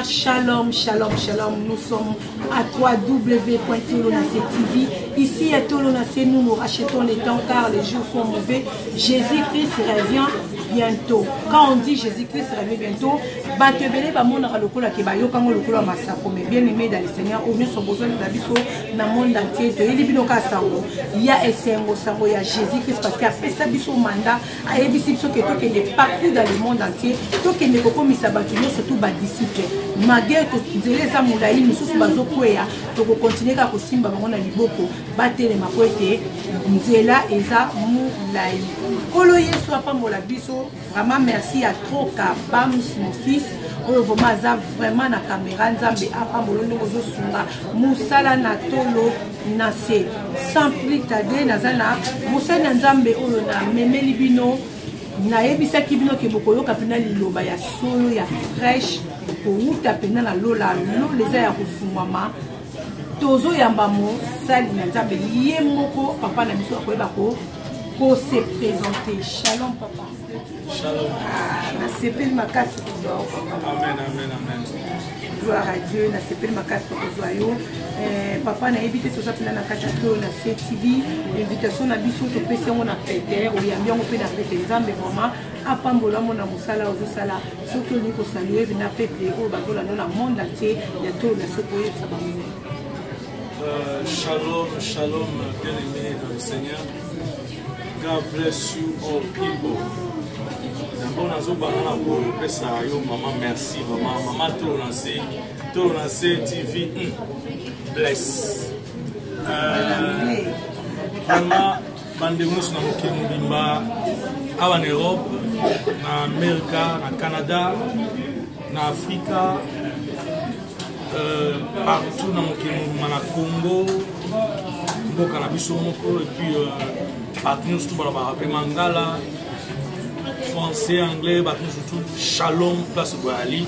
Shalom, shalom, shalom. Nous sommes à www.tolonacé.tv. Ici à Tolonacé, nous rachetons les temps car les jours sont mauvais. Jésus-Christ revient bientôt. Quand on dit Jésus-Christ revient bientôt, bien aimé dans le Seigneur, on a besoin de dans le monde entier. Il y a Jésus-Christ parce qu'après ça, il mandat à partout dans le monde entier. Donc, il surtout les disciples. Malgré que les amoulaïs, nous sommes continuer à simba na liboko batele makoete nzela eza moulaï kolo yesu apambola biso. Vraiment merci à trop kabam mon fils oyo vraiment vraiment na caméra nzambe apambola ndeko zosunga musala na tolo na se sans plus tarder nazana musala nzambe oyo na memeli bino na yebisaki bino ke bokoyoka pena liloba ya solo ya fresh ko uta pena na lola lo leza ya kufungwama tozo yambamo sali na nzambe ye moko papa na biso akoyeba ko se présenter. Shalom papa. Shalom. Na sepeli makasi kozo papa. Amen, amen, amen. Gloire à Dieu. Na sepeli makasi kozo yo. Papa na évité tout ça pena na kachato na CTV. Invitation na biso to pesi ngo na Peter ou yambi ngo pe na Peter nzambe vraiment apambola mona musala ozo sala surtout ni ko saluer na peuple o bazola na monde entier ya to na sekoye ça va. Shalom, shalom, bien-aimés dans le Seigneur. God bless you all people. D'abord, nous avons maman, merci, maman, Tolonacé TV, bless. Vraiment, bandemos na mokili mobimba, awa en Europe, na Amerika, na Canada, na Afrika. Partout dans mon Congo, Mboka na biso moko et puis partout surtout dans Mangala, français, anglais, partout surtout Shalom place Boali.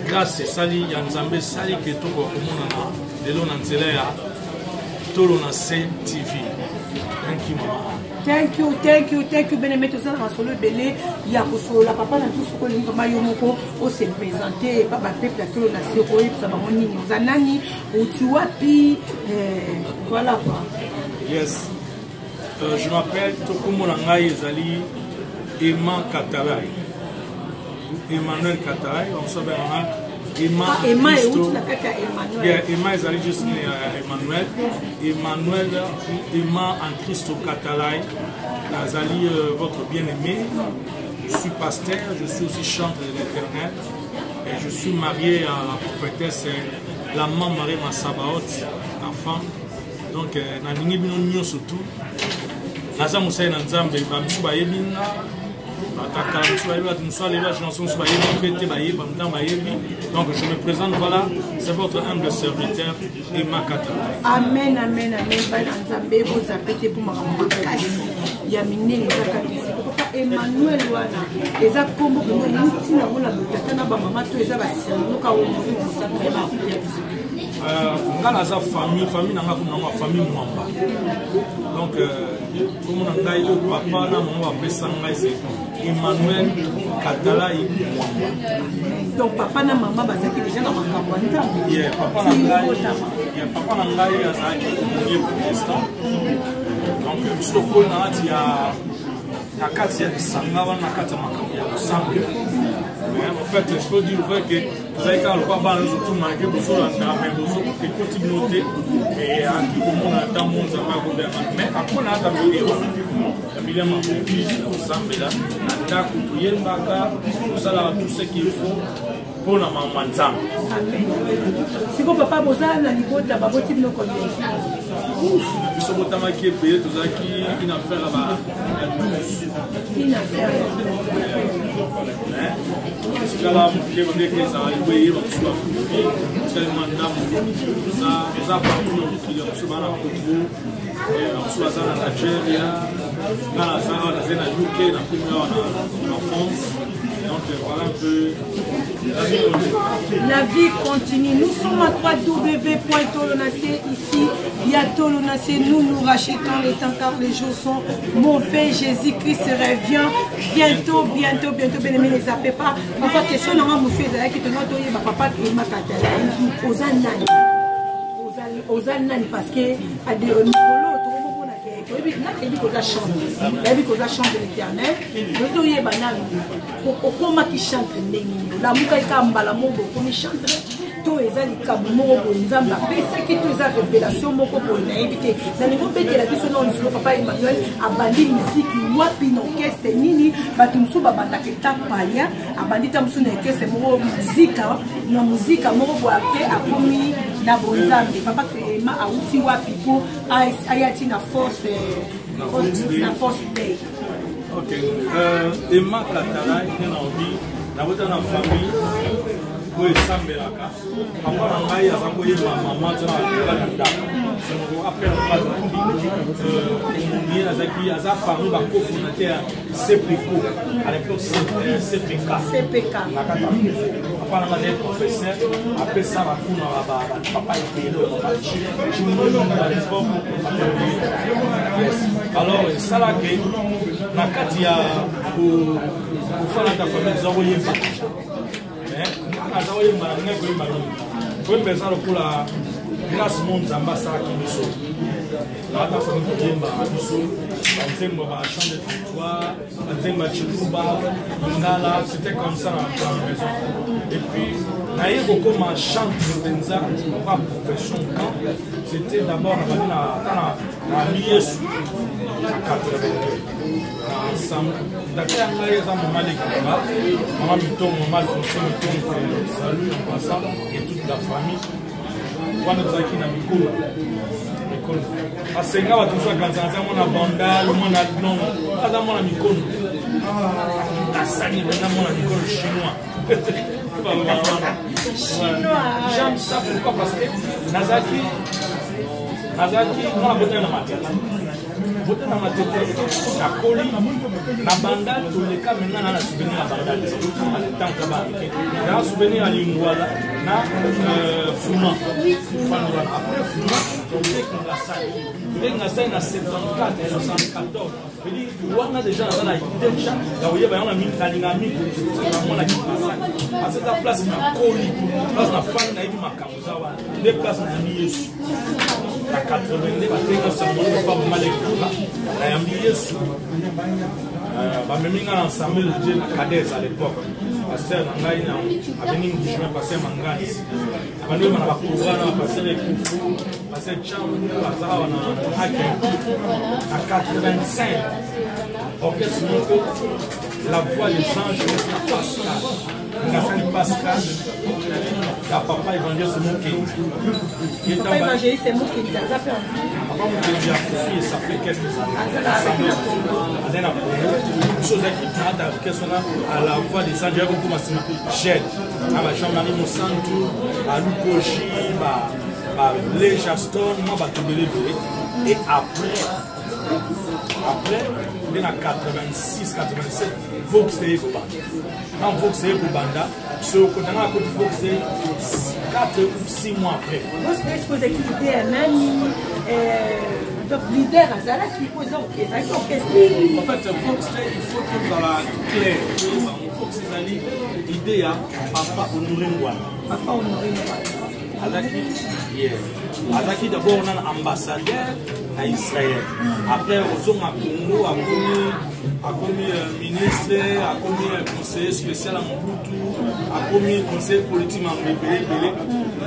Grâce à Sali, ya Nzambe Sali que tout le monde de l'on antela Tolonacé TV. Thank you mama. Thank you, bien-aimé, tout ça dans solo belé, il y a la papa dans tout ce que nous avons on s'est présenté, papa peuple à Tolonacé, ça va mon nini, zanani, ou tu vois, puis voilà quoi. Yes, je m'appelle Tokumo Langai Ezali Emma Katarai, Emmanuel Katarai, on s'appelle Emma Christo. Emma Ezali juste Emmanuel. Emma en Christo Katarai. Azali votre bien-aimé. Je suis pasteur, je suis aussi chanteur de l'Éternel. Et je suis marié à la prophétesse la maman Marie Massabaot, la femme. Donc, Naningi Bino surtout. Naza Moussa Nanzambe, Bamsuba Yebina. Donc je me présente, voilà, c'est votre humble serviteur Emma Katarai. Amen, amen, amen. Vous appelez pour ma Yamine les Emmanuel Wana. Les accombos que nous avons la maman, tous les famille famille Mwamba. Donc comme on a dit au papa là maman va c'est Emmanuel Katarai Mwamba. Donc papa na maman bazaki déjà na makambo nzambe. Yeah, papa na ngai azaki premier protestant. Donc biso ko na tia na kati ya sanga wana kati makambo ya ensemble. Mais en fait, il faut dire vrai que vous avez quand le papa nous tout marqué pour ça la même chose que continuité et à qui comment on attend mon zama mais après on a também la million de ensemble là na kutuye mbaka ça là tout ce qu'il faut pour la maman nzambe. Si vous papa boza na libota baboti bino combien? Biso botama ki payer tout ça qui une affaire là une affaire parce que là on peut dire que ça va payer on soit tellement d'âme ça partout dans qui on soit dans Congo on soit dans Nigeria dans la UK dans en France. Donc voilà un peu La vie continue. Nous sommes à www.tolonacé ici. Il y a Tolonacé. Nous rachetons les temps car les jours sont mauvais. Jésus-Christ revient bientôt. Bien aimé, les appelez pas. Papa, question, on a un monsieur qui te demande de papa qui est ma aux Nani parce que à des chante l'éternel, qui chante la to eza likambo moko nzambe apesaki to eza révélation moko boye nayebi te nalingi obetela biso na lisolo papa Emmanuel abandi miziki wapi na orchestre nini bato mosusu babandaka eta paya abandi ta mosusu na orchestre moko na muzika moko boye ape akomi na bonzambe papa Ema auti wapi po ayati na force day. Ok, Ema Katala ete na obi nabota na famille oyo esambelaka papa na ngai aza koyeba mama tona akala na ndako songo apres na bazaki azaki aza parmi bacofondateur ya CPK à l'époque CPK na kata papa na ngai professeur apesa bakuna papa ebele alors esalaki na kati ya kofana ta famille eza koyeba azawa yemba na ngai koyemba nini koyemba eza lokola grâce mo nzambe asalaki biso ata fami koyemba biso banzembo bachant de victoire banzembo ya chikuba ingala c'était comme ça dans la maison et puis naye kokoma chantre mpenza kwa profession quand c'était d'abord na bandi na yesu na 82 ensemble d'accord ngai eza mama lekanga mama mitongo mama alfonso mitongo salut en passant et toute la famille wana tozalaki na mikolo asenga bato mosusu akanzanza mwana bandal mwana non aza mwana mikolo asani bena mwana mikolo chinois j'aime ça pourquoi parce que nazaki mwana botana na matete bote na matete na koli na bandal toleka maintenant na souvenir ya bandal tanka ba na souvenir ya lingwala na fuma après fuma donc ça na 74 74 veut dire wana déjà dans la déjà la voyez ba na minkalinga mi na mona ki parce que la place na koli place na fan na ibi makamuza wa deux places na mi yesu na 82 batenga sangolo pa malekula na yambi yesu bameminga ensemble de na cadets à l'époque pasteur ngai na abeni ngishima pasteur mangani abandi mana bakugana pasteur ekufu pasteur cham pasteur na hake à 85 orchestre moko la voix des anges na Pascal Ngasani Pascal la papa évangéliste Moké papa évangéliste Moké ça fait papa Moké a confié ça fait quelques années chose qui trata à la voix des anges comme Massima Jet à la chambre de Monsanto à Lukoji les Jaston moi ba tobelé et après on est à 86 87 Vox est pour banda quand Vox est pour banda ce qu'on a à côté Vox 4 ou 6 mois après vous est-ce que vous écoutez un ami donc leader à Zala qui pose en fait Vox il faut que dans la clair Vox Zali idée à papa Honoré Ngwana Azaki d'abord un ambassadeur à Israël. Après, aux hommes à Congo, a commis ministre, a commis conseiller spécial à Mobutu, a commis conseiller politique à Mbébélé,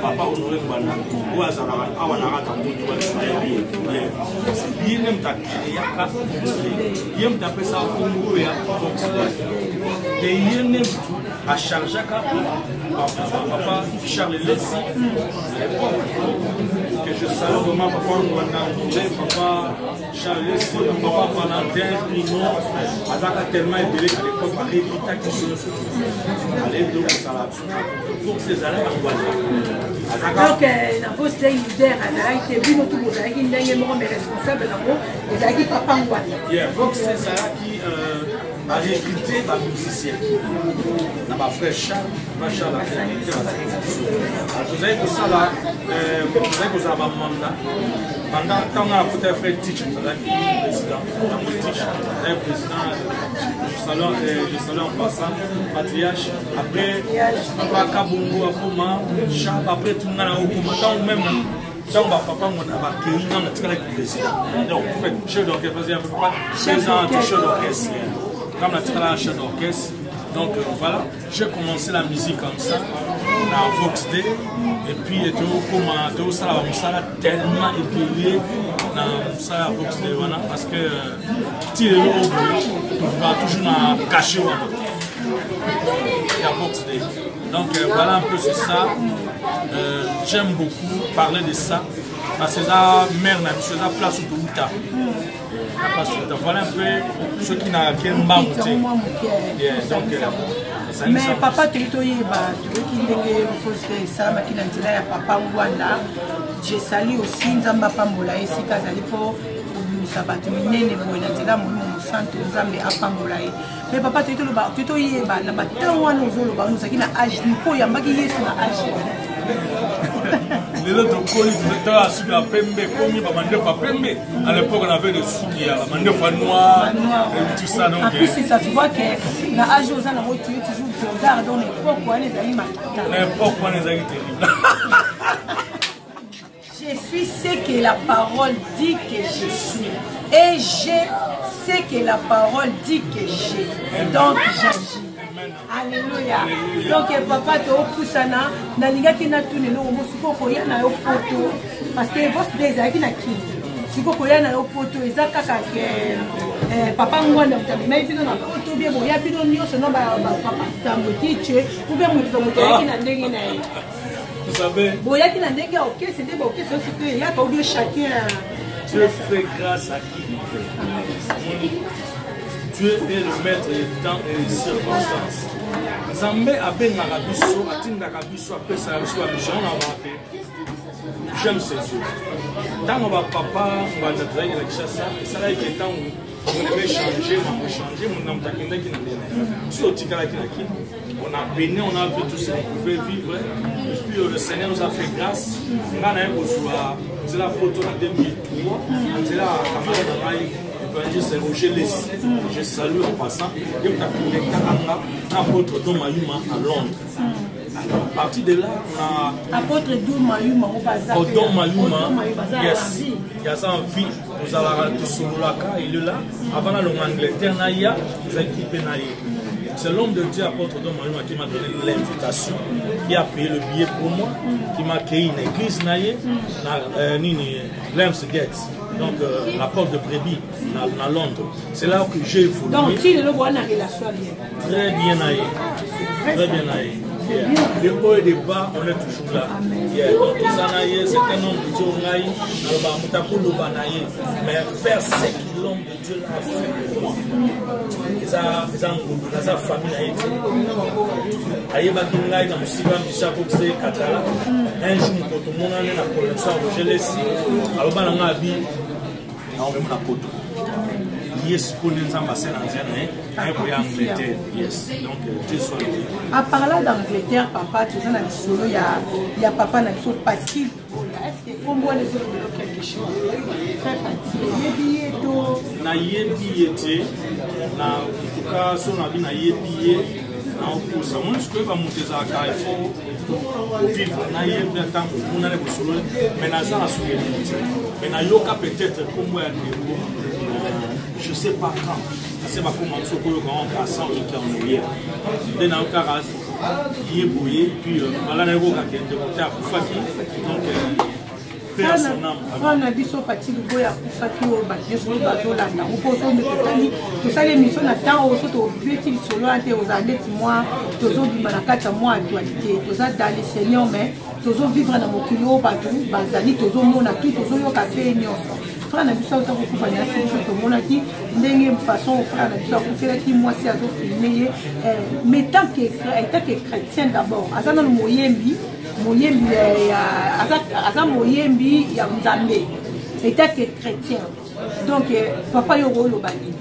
papa Honoré Ngwana, ou à Zarawan, à Wanarata Mobutu, à Israël. Il n'aime pas il aime taper ça au Congo et à Fox. Et il n'aime à Charjaka, papa Charles Lessi, que je salue vraiment papa Ngwana, papa Charles Lessi, papa Valentin, Primo, Azaka tellement ébélé qu'à l'époque, à l'État qui se allait donc ça là pour ces années à Ngwana. Donc, dans vos leader, il était venu tout le monde, il est responsable de papa Ngwana. Donc c'est ça qui à recruter les musiciens. Dans ma frère Charles, a recruté vous avez pour ça là, vous avez pour ça ma mandat. Mandat, quand on a peut-être fait teach, vous avez président, le président, le salon en passant, patriarche, après, Kabungo, Akuma, Charles, après tout le monde a Okuma, tant même. Donc, papa, on a accueilli dans le président. Donc, en fait, chef d'orchestre, parce qu'il y a pas chef d'orchestre. Comme la chef d'orchestre. Donc, voilà, j'ai commencé la musique comme ça, dans Vox Day. Et puis, tout ça, ça a tellement épillé dans ça, Vox Day, voilà, parce que, si on va toujours cacher. Il y a Vox Day. Donc, voilà un peu c'est ça. J'aime beaucoup parler de ça parce que ça mère n'a plus la place où tu as. Voilà un peu ceux qui n'ont qu'un bambouté. Mais papa tu papa je salue aussi Nzamba Pambola et si Kazali pour sabatu minene boina nzela mon santo Nzambe apambola ye. Mais papa tu yeba na batanwa nozolo ba nozaki na âge nipo yambaki Yesu na âge. Les autres colis étaient à la pembe, comme pembe. À l'époque, on avait des souliers, la mandefa noire, et tout ça. Donc, après, c'est ça, tu vois que la âge aux ans, tu es toujours regard dans l'époque où les amis m'attendent. L'époque où les amis terribles. Je suis ce que la parole dit que je suis. Et je sais que la parole dit que j'ai. Donc, j'agis. Alléluia. Donc papa to kusana na lingaki na tune no mo siko koya na yo poto parce que vos des aki na ki siko koya na yo poto ezaka ka ke papa ngwana mtabi mai bino na poto bien bo ya bino nyo se no ba papa tambo tiche ou bien mo to yaki na ndenge na ye. Vous savez bo yaki na ndenge OK c'est des OK c'est ce que ya ka obio chacun Dieu fait grâce à qui il fait. Dieu est le maître des temps et des circonstances. Zambé a bien Narabiso, a Tindakabiso, a Pesa, a Bichon, j'aime ces dieux. Tant on va papa, on va dire que ça a été temps où on devait changer, mon nom takindaki na bien. Si au Tikalaki on a béni, on a vu tout ce qu'on pouvait vivre. Et puis le Seigneur nous a fait grâce. On a eu c'est la photo en 2003, c'est la camarade c'est Roger Lessi. Je salue en passant. Je suis apôtre Dom Mayuma à Londres. Alors, à partir de là, on a apôtre Dom Mayuma au bazar. Dom Mayuma, yes. Il y a ça en vie. Nous allons tout sur le il est là. Avant l'Angleterre, vous avez équipé Naïe. C'est l'homme de Dieu, apôtre Dom Mayuma, qui m'a donné l'invitation, qui a payé le billet pour moi, qui m'a créé une église Naïe, Lemsgate. Donc, la porte de Brebis, à Londres. C'est là que j'ai évolué. Donc, tu le vois dans la relation bien. Très bien aïe. Très bien aïe. Les hauts et les bas, on est toujours là. Donc, tout ça, c'est un homme de Dieu, mais faire ce que l'homme de Dieu a fait pour moi. Et ça, sa famille a été. Un jour, quand tout le monde est dans la collection, je laisse. Alors, on a vu. On a poto. Yes, pour les ambassadeurs en Angleterre. Yes. Donc, Dieu soit loué. À parler d'Angleterre, papa, tu sais, il y a papa dans le parti. Est-ce que comment les autres veulent quelque chose? Faire partie. Na yebi na en tout cas, si on a vu na yebi na oposa. Moi, je peux pas monter ça car il faut vivre. Na yebi tant on a les bosolo, mais na ça la souvenir. Mais na yoka peut-être comme moi je sais pas quand. C'est pas comment ce que on passe en week-end. Dès na okara yeboye puis voilà na yoka qui de côté à Faki. Donc on a dit son parti de Boya pour faire tout bâtir sur le bateau là. On pose au métallurgie. Tout ça, l'émission attend au petit solo aux années mois, toujours du malakata mois actualité. Tout ça dans les seigneurs, mais toujours vivre dans mon kilo, bateau, bazali, toujours mon a tout, toujours yo café, nyon. Frère n'a vu ça autant beaucoup de choses que mon a dit. D'une façon, frère n'a vu ça pour faire qui moi c'est à tout filmer. Mais tant que chrétien d'abord, à ça dans le moyen-bi. Moyembi aza moyembi ya Nzambe était que chrétien donc papa yoro lobani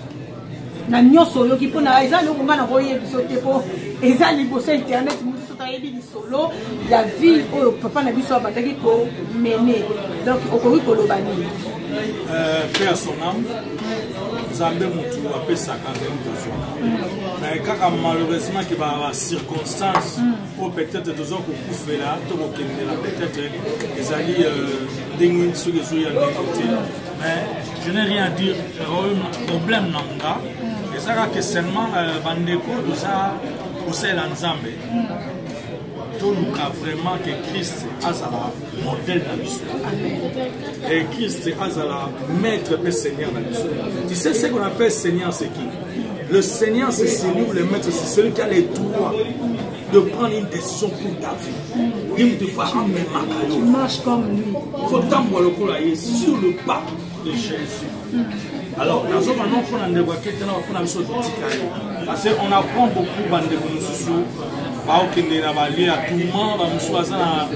na nyonso oyoki mpona eza eloko nga na koyeba biso te mpo eza liboso internet mosusu toyebi lisolo ya vie oyo papa na biso abandaki komene donc okoki koloba nini paix à son âme nzambe motu apesaka ndenge tozwaka mais kaka malheureusement ke bacirconstance oyo peut-être toza kokufela to kokendela peut-être ezali ndenge soki ezoya ndenge te mais je n'ai rien à dire problème na nga eza kaka seulement bandeko toza kosalela nzambe toluka vraiment que Christ azala modèle na biso et Christ azala maître et Seigneur na biso. Tu sais ce qu'on appelle Seigneur, c'est qui? Le Seigneur, c'est celui, le maître, c'est celui qui a les droits de prendre une décision pour ta vie. Tu marches comme lui. Il faut t'envoyer le coup là, sur le pas de Jésus. Alors, dans ce moment, on a parce qu'on apprend beaucoup de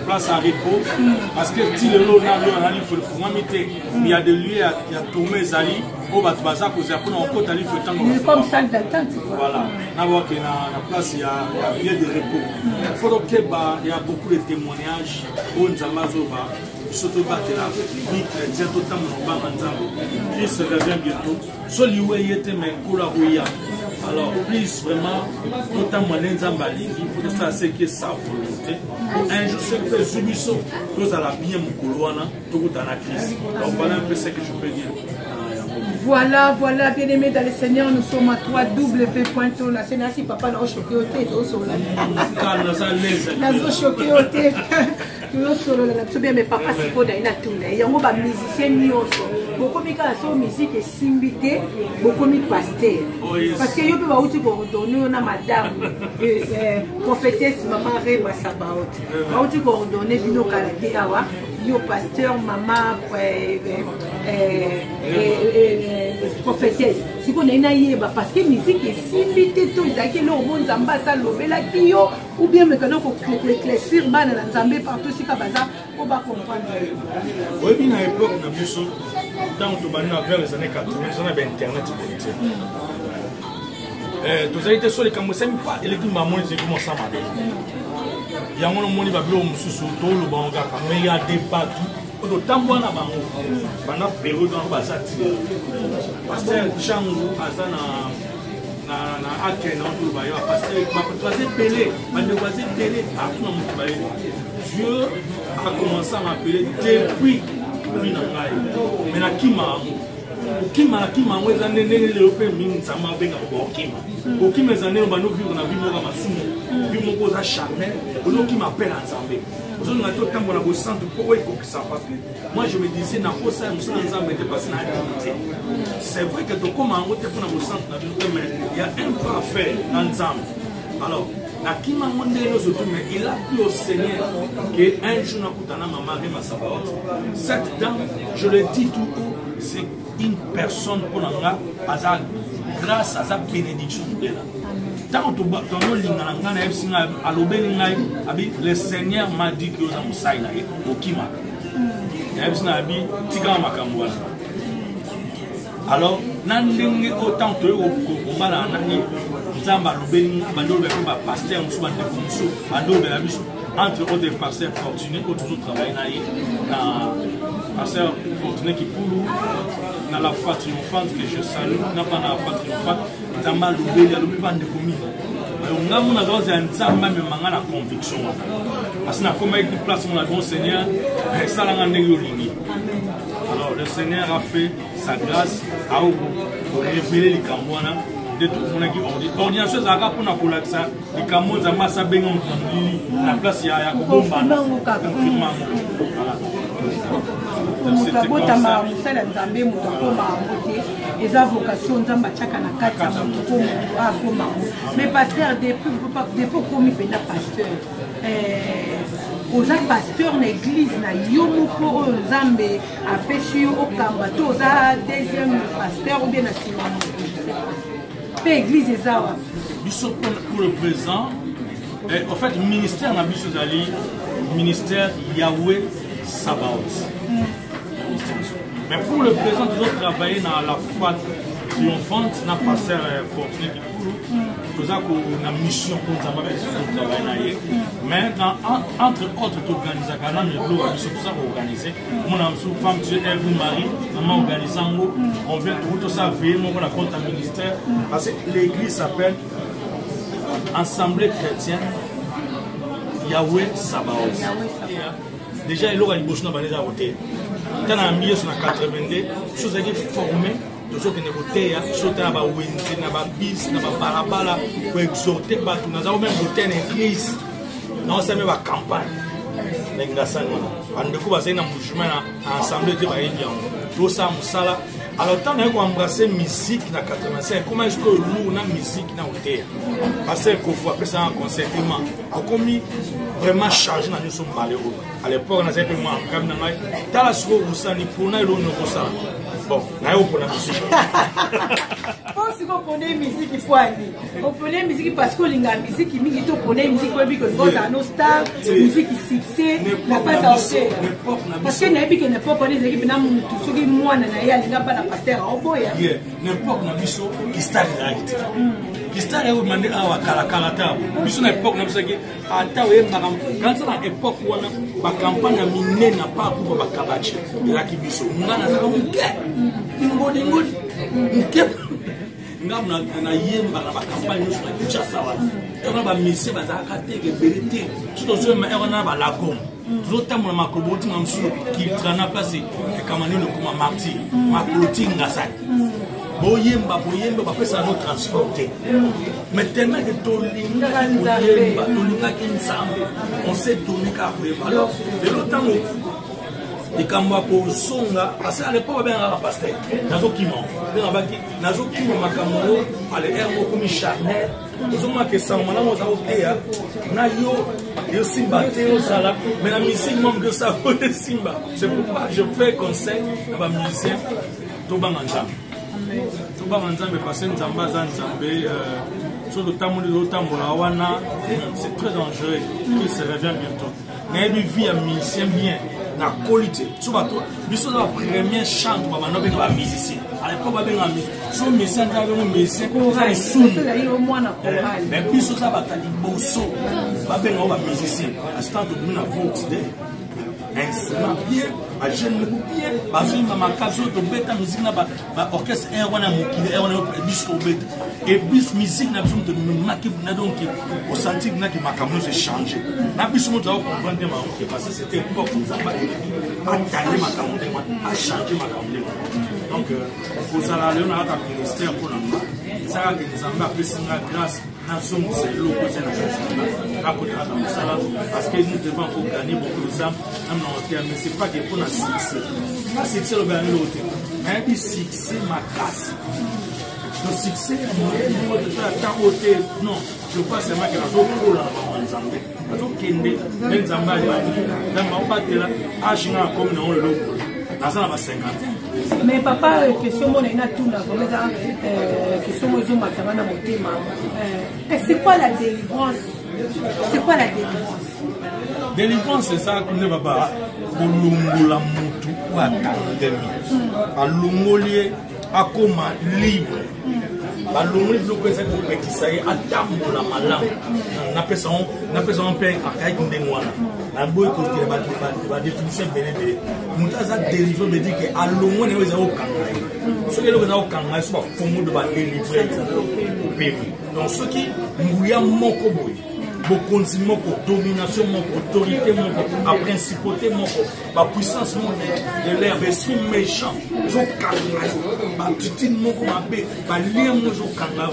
place à repos parce que il y a des lieux, il y a tombé Zali, comme salle d'attente. Voilà, na place il y a lieu de repos. Il faut que il y a beaucoup de témoignages où nous surtout battre la vie chrétienne totalement en Christ revient bientôt. Alors, please, vraiment, notamment les Zambali, pour ça, c'est que sa volonté. Un jour, c'est que les Zubiso, tous à la bien, mon couloir, tout dans la crise. Donc, voilà un peu ce que je peux dire. Voilà, voilà, bien aimés dans le Seigneur, nous sommes à www.to. La Seigneur, si papa n'a pas choqué au thé, tout sur la choqué au thé. Bien, mais papa, c'est pour d'ailleurs tout. Il y a un musicien, beaucoup de musique et simbité, beaucoup de pasteur. Parce que je peux vous donner une madame, prophétesse, maman Reba Sabaot. Je peux vous donner une qualité à yo pasteur, maman, prophétesse. Si vous n'avez pas parce que la musique est simbité, tout ça qui est le monde zamba ça l'obéla qui yo ou bien maintenant qu'on éclaircir ban dans zambé partout si kabaza on va comprendre. Oui, bien à l'époque na biso dans to bana vers les années 80, on avait internet politique. Tous les sur les campus même pas les maman c'est comment ça m'a dit. Yango no moni ba bilo mususu to lo banga ka mais il y a des partout. Odo tambwa na bango. Bana période dans bazati. Pasteur Changu azana na akena on ba yo pasteur ba tracer pelé, ba devoiser pelé partout dans mon baye. Dieu a commencé à m'appeler depuis lui na ngai. Mais na kima mweza nene leope mingi sama benga ko kima zanelo bano vivre na vie moka masumu vie moko za charnel ono qui m'appelle ensemble je ne m'attends pas au centre pour que ça passe. Moi je me disais na kosa ensemble était passé na activité. C'est vrai que donc comme en route pour na centre mais il y a un pas à faire ensemble. Alors na kima mondelo surtout mais il a plu au Seigneur que un jour na kutana maman Rema Sabaot. Cette dame, je le dis tout haut, c'est une personne pour nous grâce à sa bénédiction. Tant que le Seigneur m'a dit que nous sommes au Kima. Alors, nous autant que entre autres pasteurs fortunés qui ont toujours travaillé dans pasteur fortuné qui pour dans la foi triomphante que je salue, n'a pas la foi triomphante, dans ma loubé, il y a loubé de commis. On a mon adresse à un temps même la conviction. Parce que comme il place mon adresse Seigneur, ça l'a rendu au limite. Alors le Seigneur a fait sa grâce à vous pour révéler les Cambouana. De tout le monde qui ordination ça pour na pour ça les Cambouana za massa bengo la place ya Kobomba confirmation. Mutabotama musala nzambe mutakoma ngote eza vocation nzamba chaka na kati ya mutu akoma mais pasteur depuis komi pena pasteur oza pasteur na église na yo moko oyo nzambe apesi yo okamba to oza deuxième pasteur ou bien na sima pe église eza wa biso pour le présent en fait ministère na biso zali ministère Yahweh Sabaoth. Mais pour le présent, nous avons travaillé dans la foi triomphante na pasteur Fortuné Kikulu toza ko na mission pour nzamba ba sur travail na ye mais entre autres organisaka na melo biso toza ko organiser mona msu femme tu es vous mari maman organisango on vient tout ça veiller mon la compte ministère parce que l'église s'appelle Assemblée chrétienne Yahweh Sabaoth. Déjà il aura une bosse na baneza côté dans la milieu sur la 82 chose qui formée toujours que négoter sauter na ba wenzi na ba bis na ba balabala pour exhorter bato na za même voter en église non ça même ba campagne lenga sana andeko bazai na mouvement na assemblée de ba yebian tout ça musala alors tant qu'on embrasser musique na 85 comment est-ce que nous na musique na hôtel parce que faut après ça un concertement comme vraiment chargé na nous sommes malheureux à l'époque on a fait moi comme na ngai tala siko usani pona ilo no kosa bon na yo pona musique quand si on pona musique kwani on pona musique parce que linga musique mingi to pona musique ko bi ko dans nos stars musique succès na pas ça aussi parce que na bi que na pas pona les équipes na mutu soki mwana na ya linga ba na pasteur oboya n'importe na biso qui star right qui star est demandé à kala ta biso na époque na biso ki ata we mbaka quand na époque wana ba campagne na mine na pas pour ba kabachi la ki biso ngana za muke ngodi muke ngam na yemba na ba campagne sur la Kinshasa wana tona ba mise ba za ka teke berete tout zo ma erona ba la com tout temps na makoboti mamsu qui trana place e kamani no kuma martyr makoti ngasa boyemba ba pesa no transporter mais tellement que tolinga ki nzambe on s'est donné ka boyemba alors de l'autant et quand moi pour songa parce qu'à l'époque ben la pasteur nazo kimo makamoro ale ermo comme Chanel ozoma que ça mala mo za otea na yo simba te osala mais la musique même de ça de simba c'est pourquoi je fais conseil à ba musicien to banganza mais passer nzamba za nzambe sur le tambola wana c'est très dangereux il se revient bientôt mais lui vit un musicien bien na qualité so bato biso na premier chant ba banobe ba musicien à l'époque ba benga so musicien na ba musicien ça sous mais biso ça ba tali bosso ba benga ba musicien assistant de na vox de instrument bien ba jeune bien ba jeune ma kazo to beta musique na ba orchestre wana mokile wana biso beta et bis musique na biso to maki na donc au senti na ki makamno se changer na biso mo za comprendre ma parce que c'était époque comme ça ba ataler makamno a changer makamno donc pour ça là on a ta ministère pour nous ça que nous avons appelé grâce nation c'est le côté na parce que nous devons pour gagner beaucoup de ça mais c'est pas que pour la succès là c'est le gagner l'autre mais il succès ma casse le succès non je pense seulement que la zone pour la nzambe la zone kende nzamba ya ma batela ashinga comme non le loco na ça va 50 mais papa question mon ina tuna comme ça question moi zo makamana motema c'est quoi la délivrance délivrance c'est ça que ne va pas kolongola mutu wa tandemi alongolie akoma libre balongoli biloko eza kopekisa ye atambola malamu napesa on mpe akayaki ndenge wana naboyi kokele badéfinition ebelebele moto aza délivre bedi ke alongwe na yo eza kokanga ye soki eloko eza kokanga ye so bafongo de badélivre opemi donc soki nguya moko boye bokonzi moko domination moko autorité moko principauté moko puissance moko de l'air esprit méchant zokanga batutine moko mabe balie mo zokanga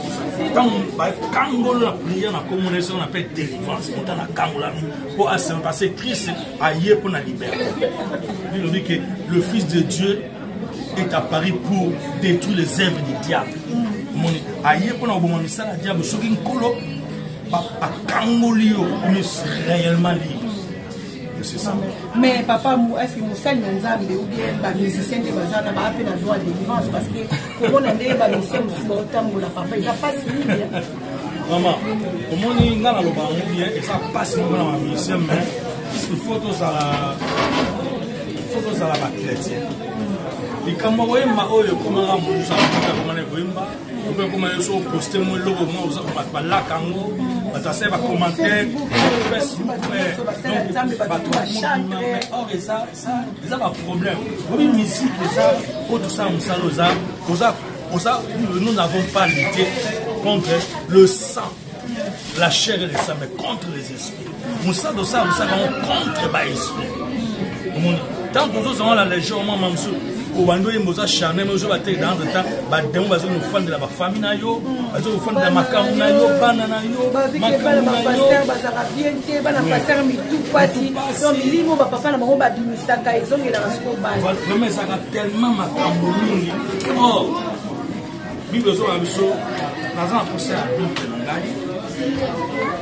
tant bakangolo la prière na communauté on appelle délivrance on na kangola pour passer Christ aille pour la liberté. Il dit que le fils de Dieu est apparu pour détruire les œuvres du diable. Aille pour na bomba misala diable soki nkolo Kangolio, mais réellement libre. C'est ça. Mais papa, est-ce que Moussa Nzambe ou bien les musiciens de Bazana va appeler la loi de délivrance parce que pour on a des musiciens aussi autant pour la papa, il va pas signer. Maman, comment on y a le ballon bien et ça passe dans la musicien, mais il faut tous à la chrétienne. likambo koyemba oyo komanga monusa komana koyemba ope komana so poster mo logo mo uza balaka ngo batase ba commentaire Facebook or ça va problème oui musique ça pour tout ça nous n'avons pas lutté contre le sang, la chair et le sang, mais contre les esprits. Nous sommes contre les esprits. Tant que nous avons la légion, moi, monsieur, au Wando et Mosa Charné, nous avons été dans le temps, nous avons fait de la famille, nous avons fait de la macaron, nous avons fait de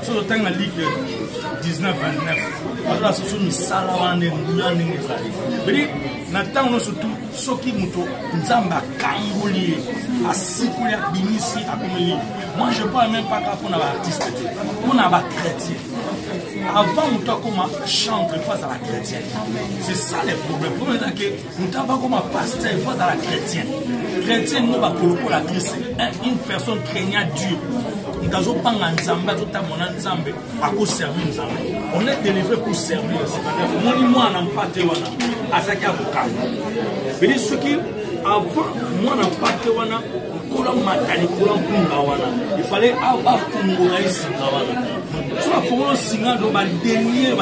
sur le temps de la Ligue 19-29, la société nous salue surtout ce qui nous a cangolé à Sikulia, Binisi, à Komeli. Moi, je ne parle même pas qu'on a un artiste, on a un chrétien. Avant, nous avons chanté face à la chrétienne. C'est ça le problème. Le problème est que nous avons comme un pasteur face à la chrétienne. Chrétien, nous avons pour la Christ, une personne craignant Dieu. Nous avons pas un Nzamba, tout à mon Nzamba, à cause servir Nzamba. On est délivré pour servir. Moi, moi, on n'a pas de à ce qu'il y a au cas. Mais ce qui, avant, moi, on n'a pas de il fallait avoir Fungola ici. So a pour le signal de ma dernière,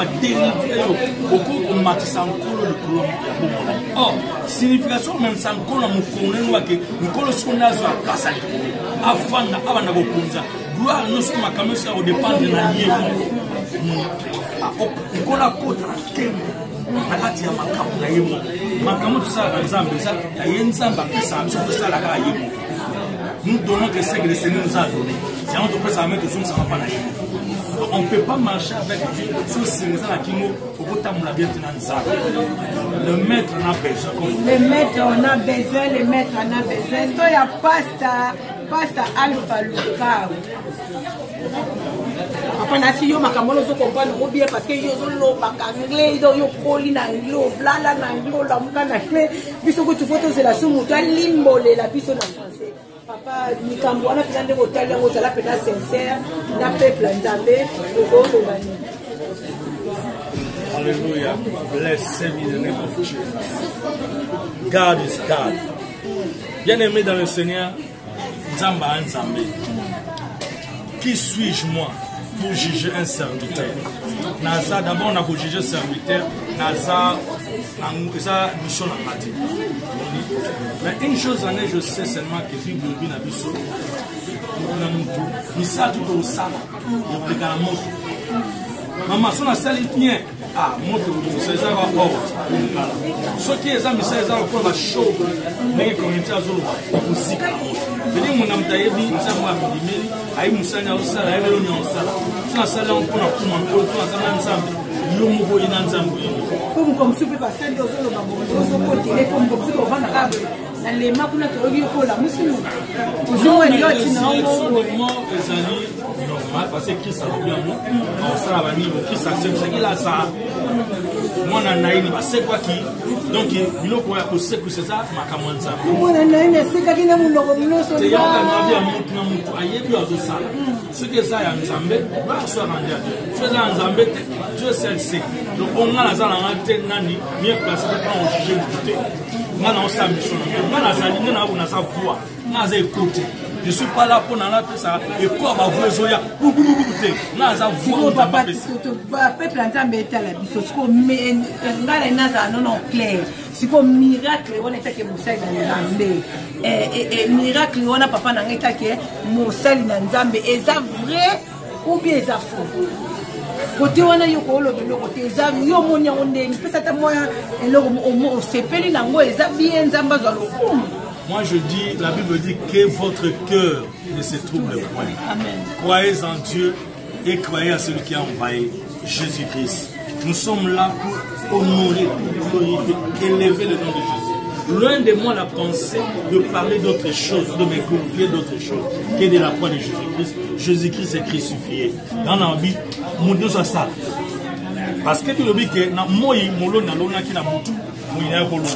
beaucoup de matisankolo de Colombie. Or, signification même sans qu'on a mon que nous connaissons la passage. Afin d'abandonner vos punza. Gloire nous sommes à commencer au départ de la liée. On a côte à la kemo. Nakati ya makamu na yemo. Makamu tout ça dans Zambie, ça y a une Zamba qui s'amuse tout ça la yemo. Nous donnons que ce que le Seigneur nous a donné. Si on doit ça mettre tout ça va pas la yemo. On ne peut pas marcher avec Dieu sur ce que la Kingo pour que tu aies bien le maître en a besoin. Le maître en a besoin, le maître en a besoin. Il y a pasta alpha local. Après, si vous comprenez bien parce que vous avez anglais, vous avez anglais, blala anglais, anglais, puisque vous avez la soumoute, limbo la puissance en français. Papa, nous avons un plan de hôtel, nous avons un plan sincère, nous avons un plan d'ambé, Alléluia. Blessed be the name of Jesus. God is God. Bien-aimé dans le Seigneur, Nzamba Nzambe. Qui suis-je moi pour juger un serviteur? Naza, d'abord on a pour juger un serviteur. Naza, ça mission en matin. Mais une chose en est, je sais seulement que Dieu veut bien abisso. Nous sommes tout au sala. Nous sommes à la moto. Maman, si on a sali bien, ah, moto, c'est ça va hors. Ce qui est ça, mais c'est ça va chaud. Mais quand on est à Zolo, on s'y calme. Je dis, mon âme taille, nous sommes à Bidimeli, aïe, nous sommes au sala, aïe, nous sommes au sala. Si on a sali, on prend un coup, on prend un ensemble. Comme si vous passez dans le côté, comme si vous vendez les marques de la musulmane. Vous avez dit normal parce que qui ça bien moi ça va venir qui ça c'est ce qu'il a ça moi na naini ba c'est quoi qui donc il faut que c'est que c'est ça ma kamanza moi na naini c'est que kina mundo mnoso c'est ya na bia mutu na mutu ayebi ozo ça ce que ça ya nzambe ba so rendre c'est ça nzambe Dieu seul donc on a la zala ngate nani mieux placé pour on juger mutu moi na on sa mission moi na zali na on sa voix na za écouter. Je ne suis pas là pour n'en faire ça. Et quoi, ma voix, Zoya, peuple entend mettre la biso. Mais non clair. C'est comme miracle, on était que Moussa dans Nzambe. Et miracle, on a papa dans l'état que Moussa dans Nzambe. Et ça vrai ou bien ça faux? Côté on a eu côté ça, yo monia on est. Peut-être moi, et là on s'épelle nango et ça bien Nzamba dans le fond. Moi je dis, la Bible dit que votre cœur ne se trouble point. Amen. Croyez en Dieu et croyez à celui qui a envoyé Jésus-Christ. Nous sommes là pour honorer, glorifier, élever le nom de Jésus. Loin de moi la pensée de parler d'autre chose, de me glorifier d'autre chose que de la croix de Jésus-Christ. Jésus-Christ est crucifié. Dans la Bible, mon Dieu soit ça. Parce que tu le dis que na moi molo na lona qui na mutu, moi na kolona.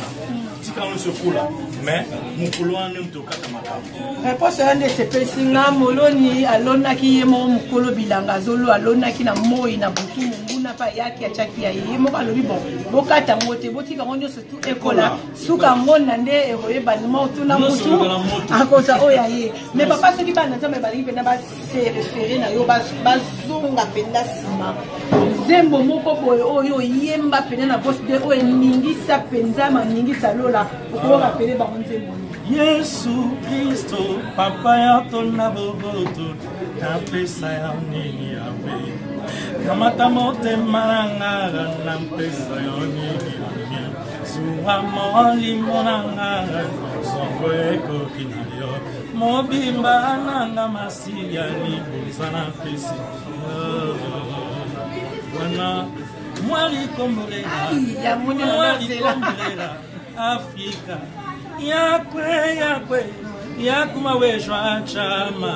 on se fout là. Mais mon couloir n'aime tout qu'à ma réponse à un de ces pessinga moloni alona ki yemo mukolo bilanga zolo alona ki na moi na butu munguna pa yaki achaki ya yemo kalobi bon bokata mote botika ngonyo surtout ekola suka ngona nde eroyeba nimo tuna mutu akoza oya ye mais papa soki bana nzambe balingi pena ba se référer na yo bazonga penda sima zembo moko boye oyo yemba pena na poste de oyo ningisa penza maningisa lola okoba pele ba nzembo Yesu Kristo papa ya tona boboto na pesa ya nini yawe kamata mote maranga na pesa ya nini yawe suwa moli monanga songwe ko kinayo mobimba nanga masiya ni buzana pesa wana mwali kombolela ya muni kombolela Afrika yakwe yakuma weshwa chama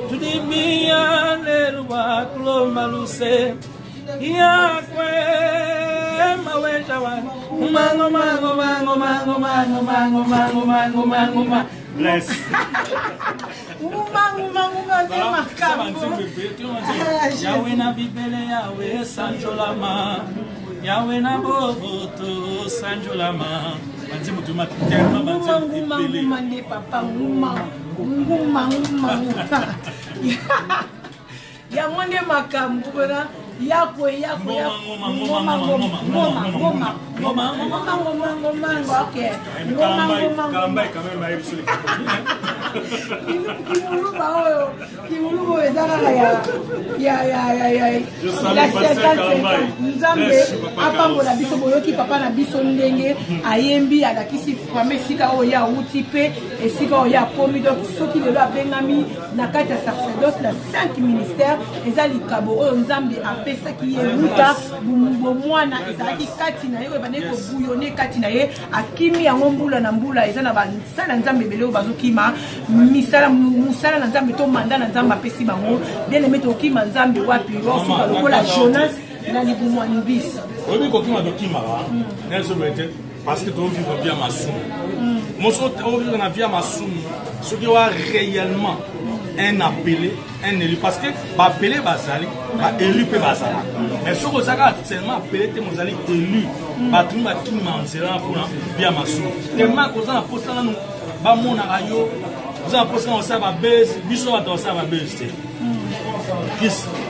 tudimia lelwa kulomba luse yakwe mawesha wa mango bless yawe na bibele yawe sanjolama yawe na boboto sanjolama Banzi mutuma tellement banzi nguma ne papa nguma ya mwende makambo na yakwe okay kimuluba ezalaka ya nzambe apambola biso boyoki papa na biso ndenge ayembi alakisi fame esika oyo ya awuti mpe esika oyo ya akomi donc soki lelo abengami na kati ya sacerdoce na 5 ministère eza likabo oyo nzambe apesaki ye wuta bomwana ezalaki kati na ye oyo ebandeki kobuyone kati na ye akimi yango mbula na mbula eza na bansala nzambe ebele oyo bazokima mosala na nzambe to manda na nzambe apesi bango bien aime tokima nzambe wapi osuka lokola Jonas na libumwani bisi oyebi kokima tokimaka nesobete parce que tovivre bien masumu moso ovivre na bien masumu soki oa réellement un appelé, un élu. Parce que appelé Basali, élu peut Basali. Mais ce que ça a seulement appelé, tu es élu. Tu es qui m'en pour bien ma sou. Tellement que vous avez posté là, nous, mon arayo, vous avez posté là, ça va baisse, biso va ça va baisse.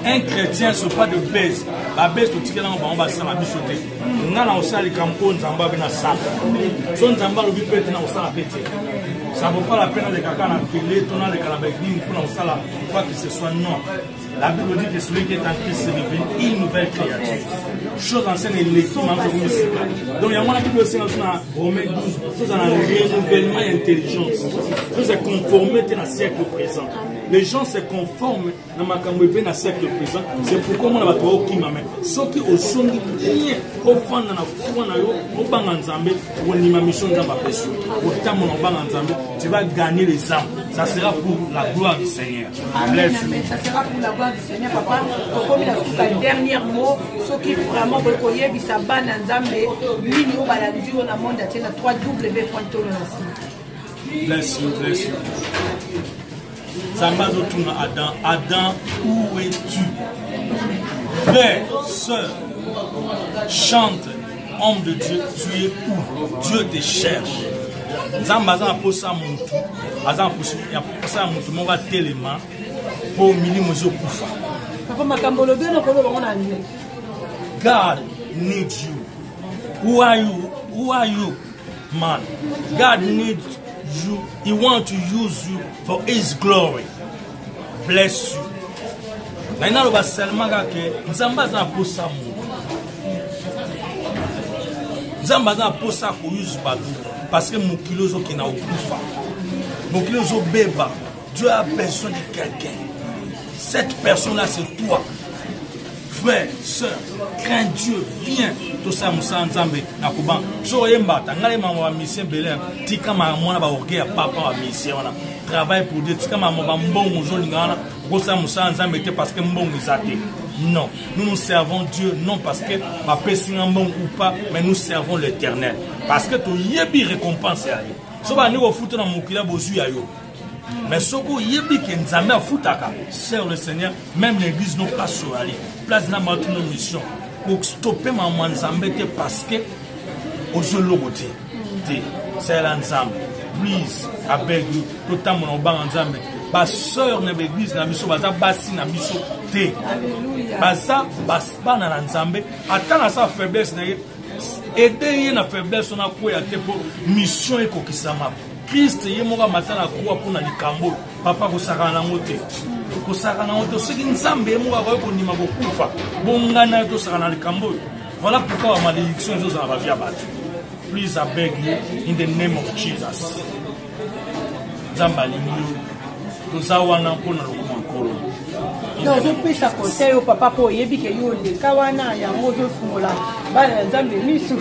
Un chrétien ne pas de baisse. La baisse, tu es là, on va ça va bichoter. Nous avons aussi les campagnes, nous avons bien ça. Si nous avons le but, nous avons ça pété. Ça ne vaut pas la peine de caca dans le télé, tourner les calabagines pour nous saler. Quoi que ce soit, non. La Bible dit que celui qui est en Christ est devenu une nouvelle créature. Chose ancienne et l'équipe, donc il y a moi qui peut aussi dans Romains 12, chose en renouvellement et intelligence. Chose est conformée dans le siècle présent. Les gens se conforment dans ma camouébé dans le siècle présent. C'est pourquoi on a trouvé au Kimame. Ceux qui ont sonné rien, au fond dans la foi, au Banganzambe, au Nima mission dans ma personne. Au temps où on Banganzambe, tu vas gagner les âmes. Ça sera pour la gloire du Seigneur. Amen, amen. Ça sera pour la gloire du Seigneur, papa. Comme il a fait le dernier mot, ceux qui vraiment veulent que ça ban Nzambe, lui, nous balancer dans le monde entier, 3w.tolonasi. Bless you, bless you. Zambazo tourne Adam. Adam, où es-tu? Frère, soeur, chante, homme de Dieu, tu es où? Dieu te cherche. Zambazo a posé à mon tour. Azan a posé à mon tour. Mon va tellement pour mini mozo kufa. God needs you. Who are you? Who are you, man? God needs you. He wants to use you for His glory. Bless you. Maintenant, on va seulement que Zambaza posa mu. Zambaza posa ko use badu parce que mon kilozo qui na okufa. Mon kilozo beba. Dieu a besoin de quelqu'un. Cette personne-là, c'est toi. Frère, soeur, crains Dieu, viens. Tout ça, Moussa Nzambe, Nakuban. Soyemba, Tangale Mama mission Belin, Tika Mamona Baoke, Papa mission. Travaille pour Dieu, Tika Mama Mbon, Moussa Nzambe, parce que Mbon Izate. Non, nous servons Dieu, non parce que ma pessingamon ou pas, mais nous servons l'Éternel. Parce que tu yebi récompense à lui. Si on a foot dans mon club aux yeux, mais ce que yebi qui nous a mis à foutaka, sert le Seigneur, même l'église n'a pas sur aller. Place n'a pas une mission pour stopper ma manzambé parce que aux yeux l'autre, c'est l'ensemble. Please, I beg you, tout le temps mon ensemble. Ba sœur na l'église na biso baza basi na biso te. Baza basba na nzambe ata na sa faiblesse na ye aider na faiblesse na ko ya te po mission ekokisama. Christ ye moka matana kwa pona likambo papa ko saka na ngote. Ko saka na ngote seki nzambe moka ko kondima ko kufa. Bongana to saka na likambo. Voilà pourquoi ma malédiction zo za ba via battu. Please I beg you in the name of Jesus. Nzamba lingi nous avons un peu de temps. Non, je peux ça conseiller au papa pour yebi que yo le kawana ya mozo fumola. Ba nzambe misu.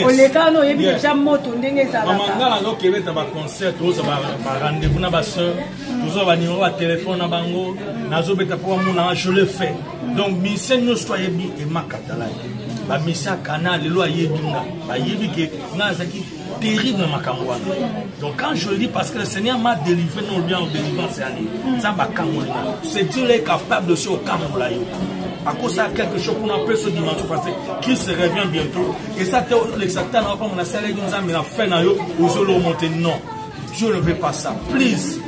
O le kano yebi que jam moto ndenge za la. Maman ngala zo kebe ta ba concert to za ba rendez-vous na ba sœur. Nous avons numéro de téléphone na bango. Nazo beta pour moi je le fais. Donc mission nous soyez bi et makatala. Ba mission kana lelo ayebinga. Ba yebi que nazaki terrible makamwa. Donc quand je le dis parce que le Seigneur m'a délivré non bien en délivrance c'est Dieu est capable de se camoula. À cause de quelque chose qu'on appelle ce dimanche passé qui se revient bientôt et ça le Satan n'a pas mon salle mais la fin na yo aux monter non. Dieu ne veut pas ça. Please.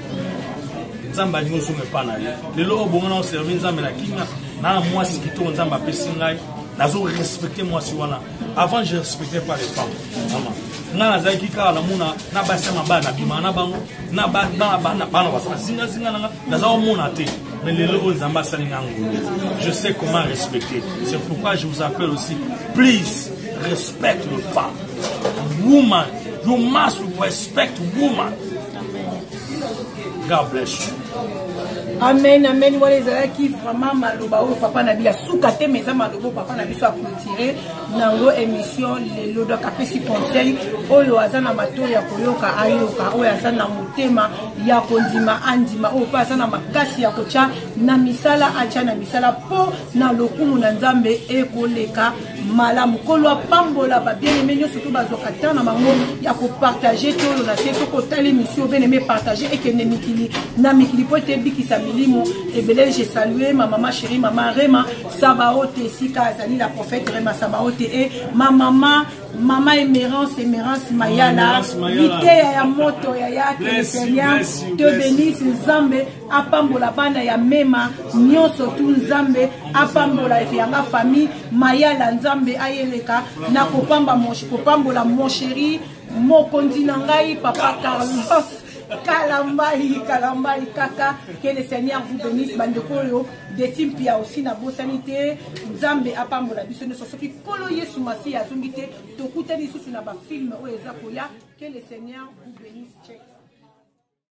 Nzamba ni oso me pa na yo. Le lo bon na servir nzamba na kinga na moi si kito nzamba pesingai. Nazo respecter moi si wana. Avant je respectais pas les femmes. Maman. Na zaki ka la muna na basa mabana bima na bango na bana basa singa na nazo mona te mais les lots nzamba salinga ngolo. Je sais comment respecter. C'est pourquoi je vous appelle aussi please respect le femme. Woman, you must respect woman. God bless you. Amen, amen. Voilà les qui vraiment maloba au papa nabi a soukate mais ça maloba papa nabi soit clôturé dans l'eau émission les lots de café si conseil oyo azana mato ya koyoka ayoka oyo azana motema ya kondima andima oyo pa azana makasi ya kocha na misala acha na misala po na lokumu na nzambe ekoleka malamu kolwa pambola ba bien aimé surtout bazokata na bango ya ko partager to na c'est ko tali émission bien aimé partager et que ne mikili na mikili po te bikisa milimo et belé j'ai salué ma maman chérie maman Rema Sabaote Sika Azali la prophète Rema Sabaote et ma maman Émérance Mayala vite ya moto ya que le Seigneur te bénisse Nzambe apambola bana ya mema nyonso tu Nzambe apambola yanga famille Mayala Nzambe ayeleka na kopamba kopambola mon chéri mokondi na ngai papa Carlos Kalambai kaka que le Seigneur vous bénisse bandekoyo de timpia aussi na bosanité Nzambe apambola biso ne soki kolo Yesu masi azungite to kutani susu na ba film o ezakoya que le Seigneur vous bénisse.